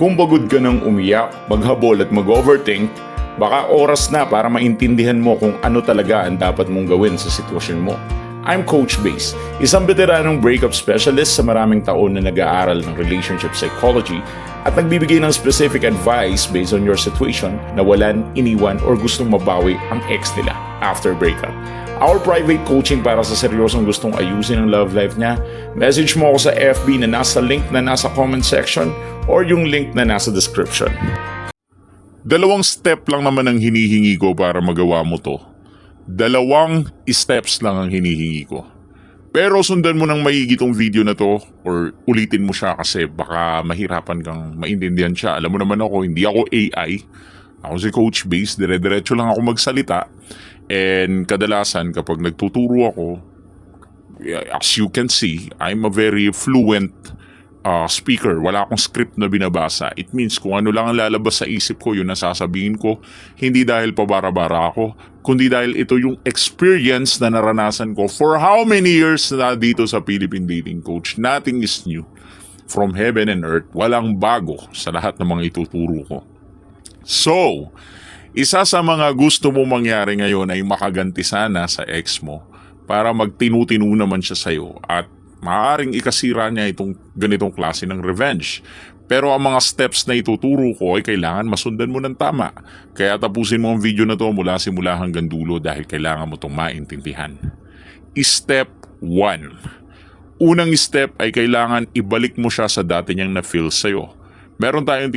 Kung pagod ka ng umiyak, maghabol at mag-overthink, baka oras na para maintindihan mo kung ano talaga ang dapat mong gawin sa sitwasyon mo. I'm Coach Base, isang veteranong breakup specialist sa maraming taon na nag-aaral ng relationship psychology at nagbibigay ng specific advice based on your situation na walan, iniwan, or gustong mabawi ang ex nila after breakup. Our private coaching para sa seryosong gustong ayusin ang love life niya, message mo ako sa FB na nasa link na nasa comment section or yung link na nasa description. Dalawang step lang naman ang hinihingi ko para magawa mo to. Dalawang steps lang ang hinihingi ko. Pero sundan mo ng maigi tong video na to or ulitin mo siya kasi baka mahirapan kang maintindihan siya. Alam mo naman ako, hindi ako AI. Ako si Coach Base, dire-diretso lang ako magsalita. And kadalasan kapag nagtuturo ako, as you can see, I'm a very fluent speaker. Wala akong script na binabasa. It means kung ano lang ang lalabas sa isip ko, yun ang sasabihin ko. Hindi dahil pabara-bara ako, kundi dahil ito yung experience na naranasan ko for how many years na dito sa Philippine Dating Coach. Nothing is new. From heaven and earth, walang bago sa lahat ng mga ituturo ko. So, isa sa mga gusto mo mangyari ngayon ay makaganti sana sa ex mo para magtinu-tinu naman siya sa'yo at maaaring ikasira niya itong ganitong klase ng revenge. Pero ang mga steps na ituturo ko ay kailangan masundan mo ng tama. Kaya tapusin mo ang video na to mula simula hanggang dulo dahil kailangan mo itong maintindihan. Step 1. Unang step ay kailangan ibalik mo siya sa dati niyang na-feel sa'yo. Meron tayong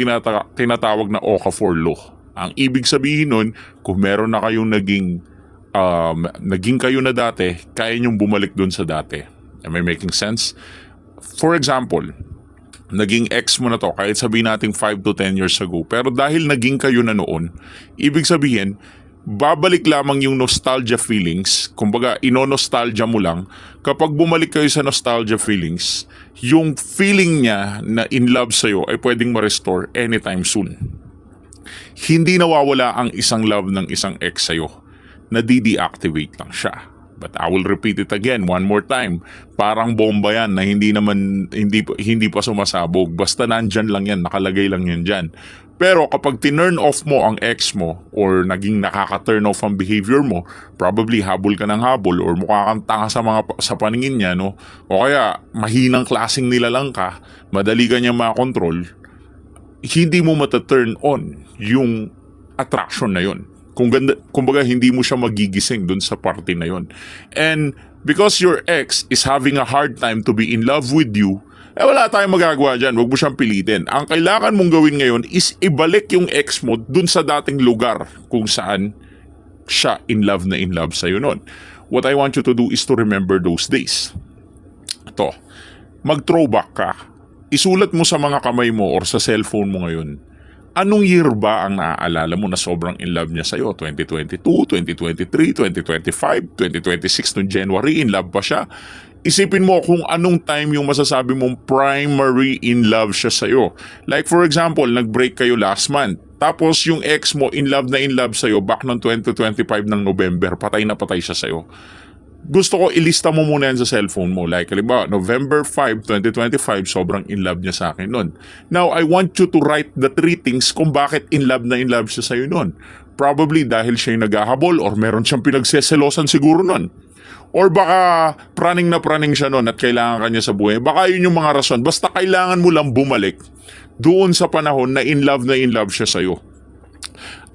tinatawag na Okafor Law. Ang ibig sabihin nun, kung meron na kayong naging kayo na dati, kaya niyong bumalik dun sa dati. Am I making sense? For example, naging ex mo na to, kahit sabihin natin 5 to 10 years ago, pero dahil naging kayo na noon, ibig sabihin, babalik lamang yung nostalgia feelings, kumbaga ino-nostalgia mo lang, kapag bumalik kayo sa nostalgia feelings, yung feeling niya na in love sa'yo ay pwedeng ma-restore anytime soon. Hindi nawawala ang isang love ng isang ex sa'yo. Nadi-deactivate lang siya. But I will repeat it again one more time. Parang bomba yan na hindi pa sumasabog. Basta nandyan lang yan, nakalagay lang yan dyan. Pero kapag tinurn off mo ang ex mo or naging nakaka-turn off ang behavior mo, probably habol ka ng habol or mukha kang tanga sa paningin niya, no? O kaya mahinang klaseng nilalang ka, madali ka niya makontrol, hindi mo mata-turn on yung attraction na yun. Kumbaga hindi mo siya magigising dun sa party na yun. And because your ex is having a hard time to be in love with you, wala tayong magagawa dyan. Huwag mo siyang pilitin. Ang kailangan mong gawin ngayon is ibalik yung ex mo dun sa dating lugar kung saan siya in love sa'yo nun. What I want you to do is to remember those days. Ito, mag-throwback ka. Isulat mo sa mga kamay mo or sa cellphone mo ngayon, anong year ba ang naaalala mo na sobrang in love niya sa'yo? 2022, 2023, 2025, 2026, noong January, in love pa siya? Isipin mo kung anong time yung masasabi mong primary in love siya sa'yo. Like for example, nag-break kayo last month. Tapos yung ex mo in love sa'yo back noong 2025 ng November, patay na patay siya sa'yo. Gusto ko ilista mo muna yan sa cellphone mo. Like, halimbawa, November 5, 2025, sobrang in love niya sa akin nun. Now, I want you to write the 3 things kung bakit in love siya sa'yo nun. Probably dahil siya yung naghahabol or meron siyang pinagseselosan siguro nun. Or baka praning na praning siya nun at kailangan kanya sa buhay. Baka yun yung mga rason. Basta kailangan mo lang bumalik doon sa panahon na in love siya sa'yo.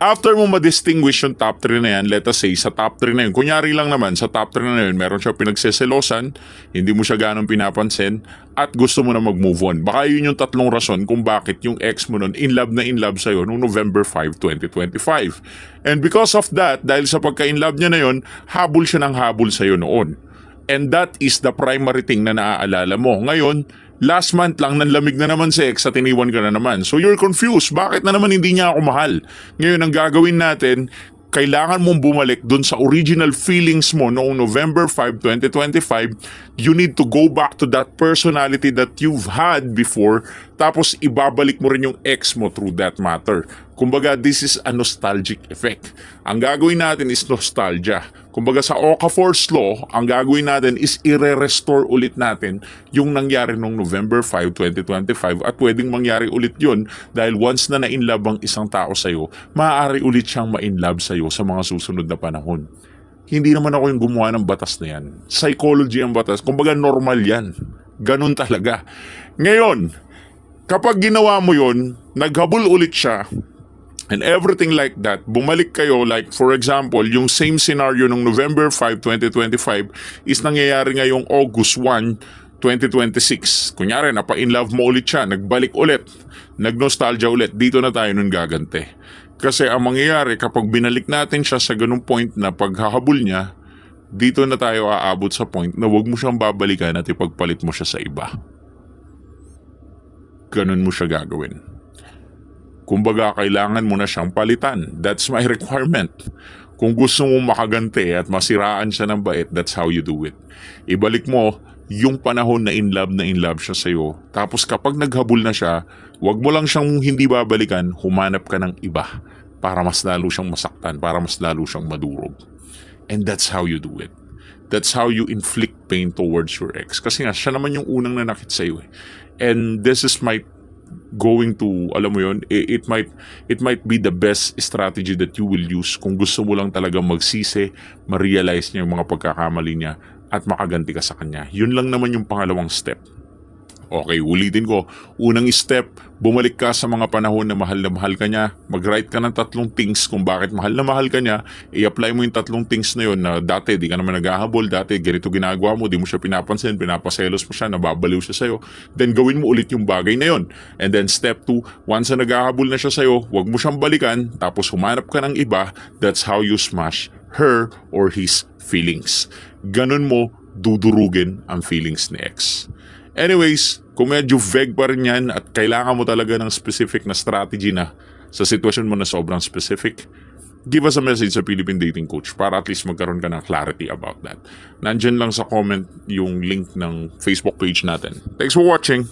After mo ma-distinguish yung top 3 na yan, let us say, sa top 3 na yun, kunyari lang naman, sa top 3 na yun, meron siya pinagseselosan, hindi mo siya ganong pinapansin, at gusto mo na mag-move on. Baka yun yung 3 rason kung bakit yung ex mo nun in love sa'yo noong November 5, 2025. And because of that, dahil sa pagka-in-love niya na yun, habol siya ng habol sa'yo noon. And that is the primary thing na naaalala mo. Ngayon, last month lang, nanlamig na naman si ex at iniwan ka na naman. So you're confused. Bakit na naman hindi niya ako mahal? Ngayon, ang gagawin natin, kailangan mong bumalik dun sa original feelings mo noong November 5, 2025. You need to go back to that personality that you've had before. Tapos ibabalik mo rin yung ex mo through that matter. Kumbaga, this is a nostalgic effect. Ang gagawin natin is nostalgia. Kumbaga sa Okafor's Law, ang gagawin natin is i-restore ulit natin yung nangyari noong November 5, 2025 at pwedeng mangyari ulit yun dahil once na na-inlove ang isang tao sa'yo, maaari ulit siyang ma-inlove sa'yo sa mga susunod na panahon. Hindi naman ako yung gumawa ng batas na yan. Psychology ang batas. Kumbaga normal yan. Ganun talaga. Ngayon, kapag ginawa mo yun, naghabol ulit siya, and everything like that, bumalik kayo, like for example, yung same scenario ng November 5, 2025 is nangyayari ngayong August 1, 2026. Kunyari, napa-inlove mo ulit siya, nagbalik ulit, nag-nostalgia ulit, dito na tayo nun gagante. Kasi ang mangyayari kapag binalik natin siya sa ganung point na paghahabol niya, dito na tayo aabot sa point na wag mo siyang babalikan at ipagpalit mo siya sa iba. Ganun mo siya gagawin. Kumbaga, kailangan mo na siyang palitan. That's my requirement. Kung gusto mo makaganti at masiraan siya ng bait, that's how you do it. Ibalik mo yung panahon na in love siya sa'yo. Tapos kapag naghabol na siya, wag mo lang siyang hindi babalikan, humanap ka ng iba para mas lalo siyang masaktan, para mas lalo siyang madurog. And that's how you do it. That's how you inflict pain towards your ex. Kasi nga, siya naman yung unang nanakit sa'yo eh. And this is my going to, alam mo yun, it might be the best strategy that you will use kung gusto mo lang talaga magsisi, ma-realize niya yung mga pagkakamali niya at makaganti ka sa kanya. Yun lang naman yung pangalawang step. Okay, ulitin ko. Unang step, bumalik ka sa mga panahon na mahal ka niya. Mag-write ka ng 3 things kung bakit mahal na mahal ka niya. I-apply mo yung 3 things na yun na dati di ka naman naghahabol, dati ganito ginagawa mo, di mo siya pinapansin, pinapaselos mo siya, nababaliw siya sa'yo. Then gawin mo ulit yung bagay na yun. And then step 2, once na naghahabol na siya sa'yo, huwag mo siyang balikan, tapos humanap ka ng iba. That's how you smash her or his feelings. Ganun mo dudurugin ang feelings ni ex. Anyways, kung medyo vague pa rin yan at kailangan mo talaga ng specific na strategy na sa sitwasyon mo na sobrang specific, give us a message sa Philippine Dating Coach para at least magkaroon ka ng clarity about that. Nandyan lang sa comment yung link ng Facebook page natin. Thanks for watching!